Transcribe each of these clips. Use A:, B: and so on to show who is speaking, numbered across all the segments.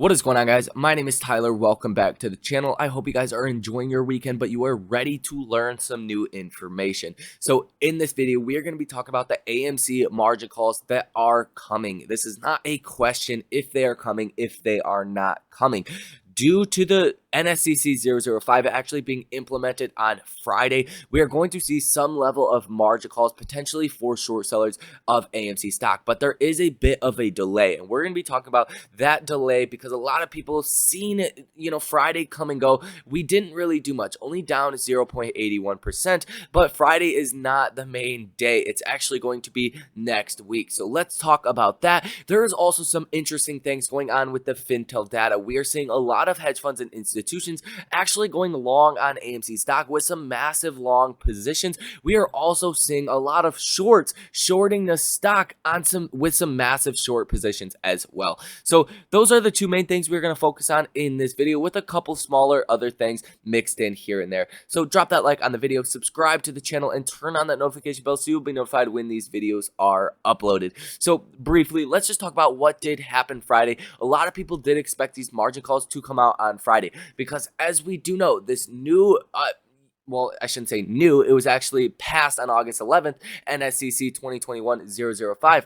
A: What is going on, guys? My name is Tyler. Welcome back to the channel. I hope you guys are enjoying your weekend, but you are ready to learn some new information. So in this video, we are going to be talking about the AMC margin calls that are coming. This is not a question if they are coming, if they are not coming. Due to the NSCC 005 actually being implemented on Friday, we are going to see some level of margin calls potentially for short sellers of AMC stock, but there is a bit of a delay, and we're going to be talking about that delay because a lot of people have seen it, Friday come and go. We didn't really do much, only down 0.81%, but Friday is not the main day. It's actually going to be next week. So let's talk about that. There is also some interesting things going on with the Fintel data. We are seeing a lot of hedge funds and institutions actually going long on AMC stock with some massive long positions. We are also seeing a lot of shorts shorting the stock on with some massive short positions as well. So those are the two main things we're going to focus on in this video, with a couple smaller other things mixed in here and there. So drop that like on the video, subscribe to the channel, and turn on that notification bell so you'll be notified when these videos are uploaded. So briefly, let's just talk about what did happen Friday. A lot of people did expect these margin calls to come out on Friday because, as we do know, this new well, I shouldn't say new, it was actually passed on August 11th, NSCC 2021-005.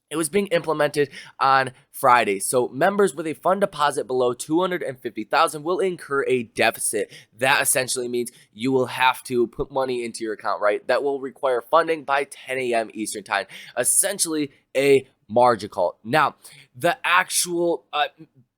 A: It was being implemented on Friday. So members with a fund deposit below $250,000 will incur a deficit. That essentially means you will have to put money into your account, right? That will require funding by 10 a.m. Eastern time. Essentially a margin call. Now, the actual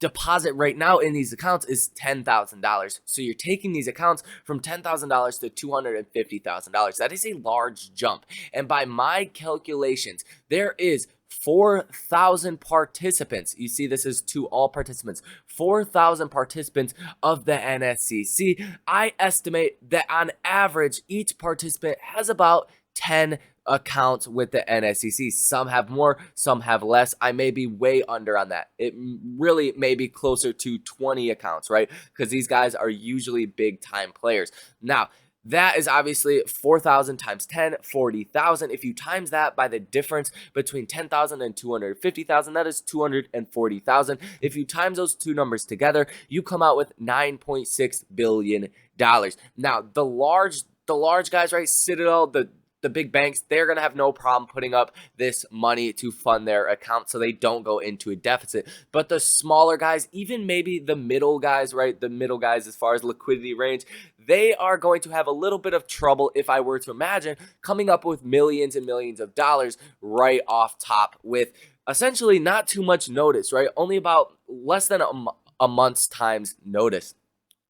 A: deposit right now in these accounts is $10,000. So you're taking these accounts from $10,000 to $250,000. That is a large jump. And by my calculations, there is 4,000 participants. You see, this is to all participants. 4,000 participants of the NSCC. I estimate that on average, each participant has about 10 accounts with the NSCC. Some have more, some have less. I may be way under on that. It really may be closer to 20 accounts, right? Because these guys are usually big time players. Now, that is obviously 4,000 times 10, 40,000. If you times that by the difference between 10,000 and 250,000, that is 240,000. If you times those two numbers together, you come out with $9.6 billion. Now, the large guys, right, Citadel, the big banks, they're going to have no problem putting up this money to fund their account so they don't go into a deficit. But the smaller guys, even maybe the middle guys, right, the middle guys as far as liquidity range, they are going to have a little bit of trouble, if I were to imagine, coming up with millions and millions of dollars right off top with essentially not too much notice, right? Only about less than a month's time's notice.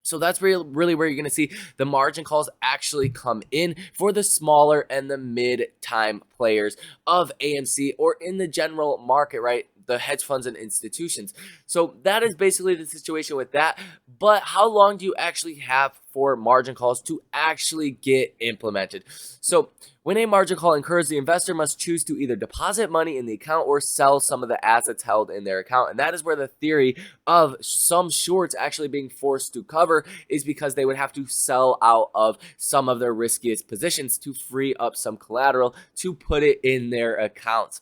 A: So that's really where you're going to see the margin calls actually come in for the smaller and the mid-time players of AMC or in the general market, right? The hedge funds and institutions. So that is basically the situation with that. But how long do you actually have for margin calls to actually get implemented? So when a margin call occurs, the investor must choose to either deposit money in the account or sell some of the assets held in their account. And that is where the theory of some shorts actually being forced to cover is, because they would have to sell out of some of their riskiest positions to free up some collateral to put it in their accounts.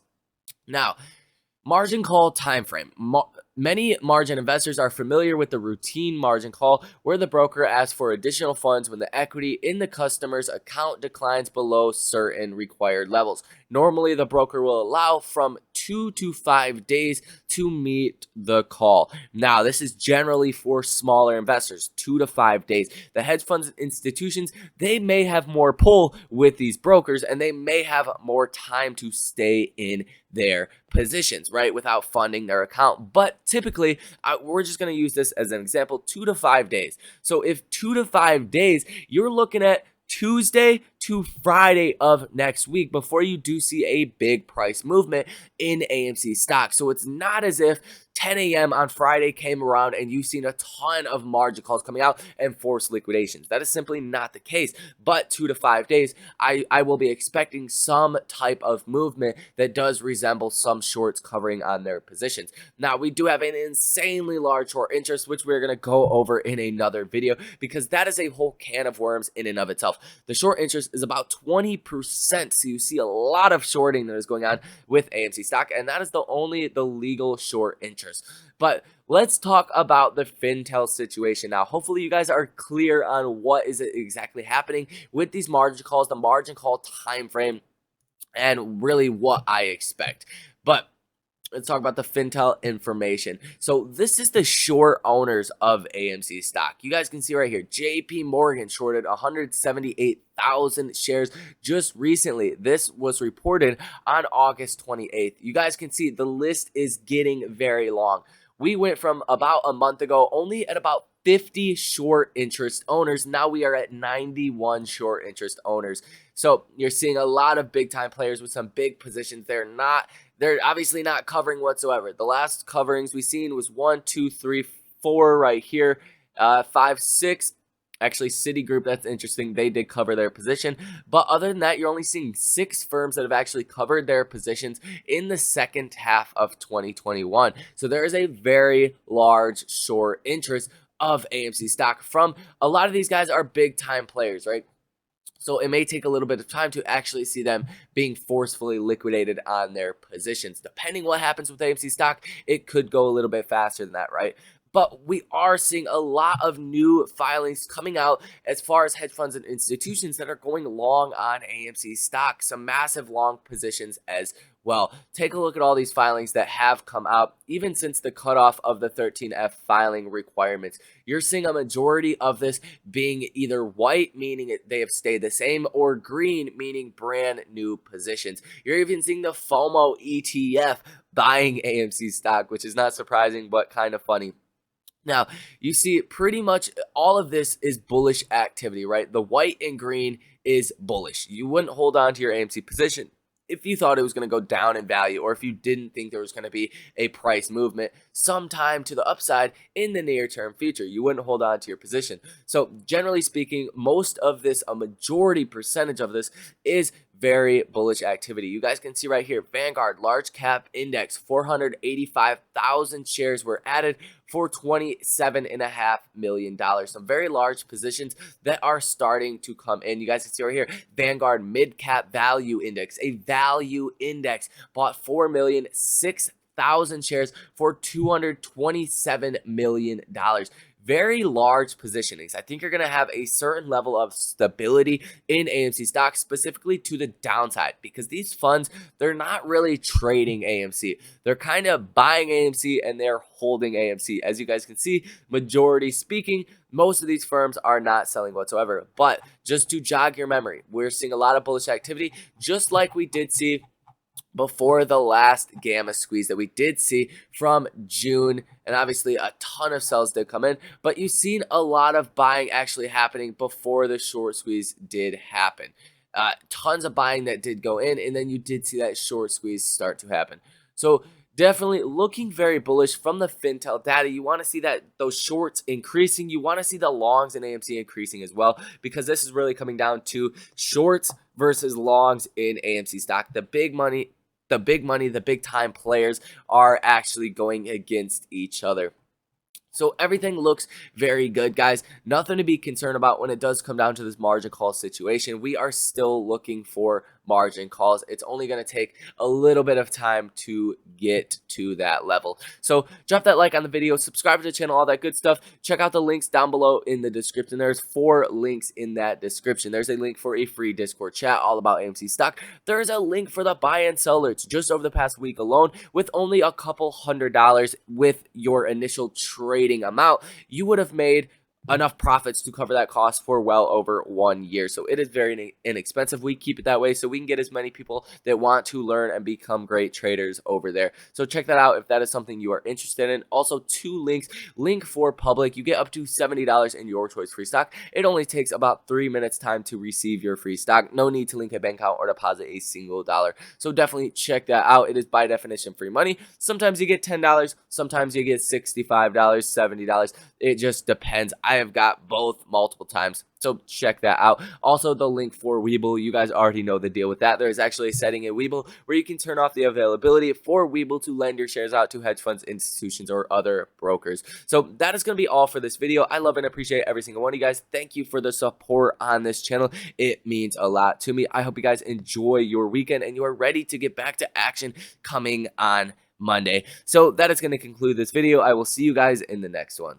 A: Now, margin call time frame. Many margin investors are familiar with the routine margin call, where the broker asks for additional funds when the equity in the customer's account declines below certain required levels. Normally, the broker will allow from 2 to 5 days to meet the call. Now, this is generally for smaller investors, 2 to 5 days. The hedge funds and institutions, they may have more pull with these brokers, and they may have more time to stay in their positions, right, without funding their account. But typically, we're just going to use this as an example, 2 to 5 days. So if 2 to 5 days, you're looking at Tuesday to Friday of next week before you do see a big price movement in AMC stock. So it's not as if 10 a.m. on Friday came around and you've seen a ton of margin calls coming out and forced liquidations. That is simply not the case. But 2 to 5 days, I will be expecting some type of movement that does resemble some shorts covering on their positions. Now, we do have an insanely large short interest, which we're going to go over in another video, because that is a whole can of worms in and of itself. The short interest is about 20%. So you see a lot of shorting that is going on with AMC stock, and that is the legal short interest. But let's talk about the Fintel situation now. Hopefully you guys are clear on what is exactly happening with these margin calls, the margin call time frame, and really what I expect. But let's talk about the Fintel information. So this is the short owners of AMC stock. You guys can see right here, JP Morgan shorted 178,000 shares just recently. This was reported on August 28th. You guys can see the list is getting very long. We went from about a month ago only at about 50 short interest owners. Now we are at 91 short interest owners. So you're seeing a lot of big time players with some big positions. They're obviously not covering whatsoever. The last coverings we've seen was 1, 2, 3, 4 right here, 5, 6. Actually, Citigroup, that's interesting. They did cover their position. But other than that, you're only seeing 6 firms that have actually covered their positions in the second half of 2021. So there is a very large short interest of AMC stock from a lot of these guys are big time players, right? So it may take a little bit of time to actually see them being forcefully liquidated on their positions. Depending what happens with AMC stock, it could go a little bit faster than that, right? But we are seeing a lot of new filings coming out as far as hedge funds and institutions that are going long on AMC stock. Some massive long positions as well. Take a look at all these filings that have come out, even since the cutoff of the 13F filing requirements. You're seeing a majority of this being either white, meaning they have stayed the same, or green, meaning brand new positions. You're even seeing the FOMO ETF buying AMC stock, which is not surprising, but kind of funny. Now, you see pretty much all of this is bullish activity, right? The white and green is bullish. You wouldn't hold on to your AMC position if you thought it was going to go down in value, or if you didn't think there was going to be a price movement sometime to the upside in the near term future. You wouldn't hold on to your position. So generally speaking, most of this, a majority percentage of this is very bullish activity. You guys can see right here, Vanguard large cap index, 485,000 shares were added for $27.5 million. Some very large positions that are starting to come in. You guys can see right here, Vanguard mid cap value index, a value index, bought 4,006,000 shares for $227 million. Very large positionings. I think you're going to have a certain level of stability in AMC stock, specifically to the downside, because these funds, they're not really trading AMC. They're kind of buying AMC and they're holding AMC. As you guys can see, majority speaking, most of these firms are not selling whatsoever. But just to jog your memory, we're seeing a lot of bullish activity, just like we did see before the last gamma squeeze that we did see from June. And obviously a ton of sells did come in, but you've seen a lot of buying actually happening before the short squeeze did happen. Tons of buying that did go in, and then you did see that short squeeze start to happen. So definitely looking very bullish from the Fintel data. You want to see that those shorts increasing. You want to see the longs in AMC increasing as well, because this is really coming down to shorts versus longs in AMC stock. The big money, the big time players are actually going against each other. So everything looks very good, guys. Nothing to be concerned about when it does come down to this margin call situation. We are still looking for margin calls. It's only going to take a little bit of time to get to that level. So drop that like on the video, subscribe to the channel, all that good stuff. Check out the links down below in the description. There's 4 links in that description. There's a link for a free Discord chat all about AMC stock. There's a link for the buy and sell alerts just over the past week alone. With only a couple $100 with your initial trading amount, you would have made enough profits to cover that cost for well over 1 year. So it is very inexpensive. We keep it that way so we can get as many people that want to learn and become great traders over there. So check that out if that is something you are interested in. Also, 2 links. Link for public. You get up to $70 in your choice free stock. It only takes about 3 minutes time to receive your free stock. No need to link a bank account or deposit a single dollar. So definitely check that out. It is by definition free money. Sometimes you get $10. Sometimes you get $65, $70. It just depends. I have got both multiple times, so check that out. Also, the link for Webull, you guys already know the deal with that. There is actually a setting in Webull where you can turn off the availability for Webull to lend your shares out to hedge funds, institutions, or other brokers. So that is going to be all for this video. I love and appreciate every single one of you guys. Thank you for the support on this channel. It means a lot to me. I hope you guys enjoy your weekend and you are ready to get back to action coming on Monday. So that is going to conclude this video. I will see you guys in the next one.